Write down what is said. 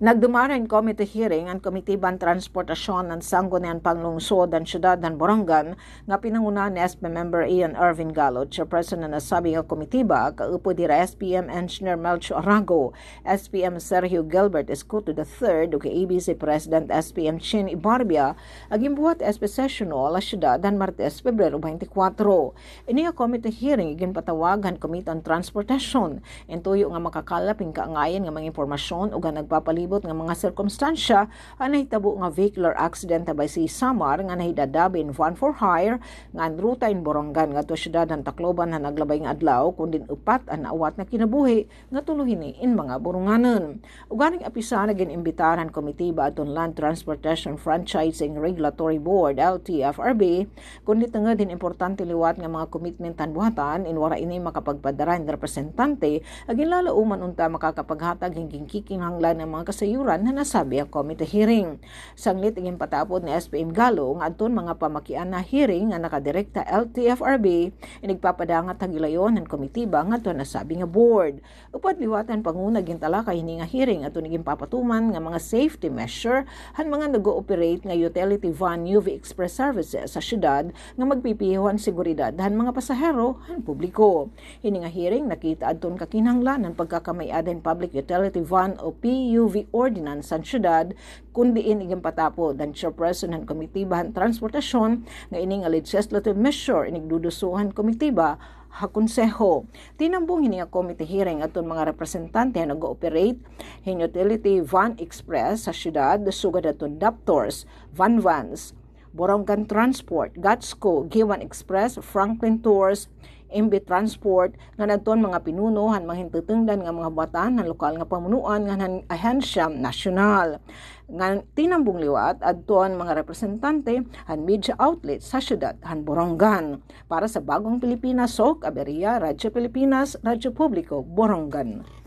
Nagdumaran committee hearing ang Komitiban Transportasyon ng Sangguniang Panglungsod ng Siyudad ng Borongan nga pinangunahan ni SP member Ian Irvin Gallo, chairperson na nasabi nga komitiba, kaupo dira SPM Engineer Melcho Arago, SPM Sergio Gilbert Escuto III, ug ABC President SPM Chin Ibarbia, aging buhat SP Sessional la Siyudad ng Martes, Pebrero 24. Ini nga committee hearing igin patawagan Komitang Transportasyon, entuyo nga makakalap ang kaangayan nga mga impormasyon ug nagpapalibot nga mga sirkumstansya ang nahitabo nga vehicular accident by si Samar nga nahidadabin van for hire nga ang ruta in Borongan nga to siyudad ng Tacloban na naglabay nga adlaw kundi upat ang naawat na kinabuhi nga tuluhini in mga Boronganon. Uganing apisa naging imbitaran komitiba aton Land Transportation Franchising Regulatory Board LTFRB kundi tengod din importante liwat nga mga komitmentan buhatan in wara ini makapagpadara ng representante agin lalo uman unta makakapaghatag hingking kikinghanglan ng mga kasayuran na nasabi ang committee hearing. Sanglit iging patapod ni SPM Gallo nga adton mga pamakian na hearing nga nakadirekta LTFRB inigpapadangat hagilayon ng komitiba nga adton nasabi nga board. Upad liwatan panguna gintala kay hini nga hearing adton iging papatuman nga mga safety measure han mga nag-ooperate nga utility van UV Express services sa syudad nga magpipihuan seguridad han mga pasahero han publiko. Hini nga hearing nakita adton kakinahanglan ng pagkakamay-aden public utility van o PUV ordinance sa syudad kundi iging patapod ang chairperson ng komitiba ng transportasyon nga ining legislative measure inigdudusuhan komitiba hakonseho. Tinambong hini nga committee hearing aton mga representante nga nag-ooperate hin utility van express sa syudad sugad aton Daptors, Vans, Borongan Transport, Gatsco, Giwan Express, Franklin Tours, MB Transport nga nadton mga pinuno han mga hintutungdan nga mga batan ng lokal nga pamunuan nga ng ahensya nasyonal. Nga tinambong liwat adton mga representante han media outlets sa syudad han Borongan. Para sa Bagong Pilipinas, Sok Aberia, Radyo Pilipinas, Radyo Publiko, Borongan.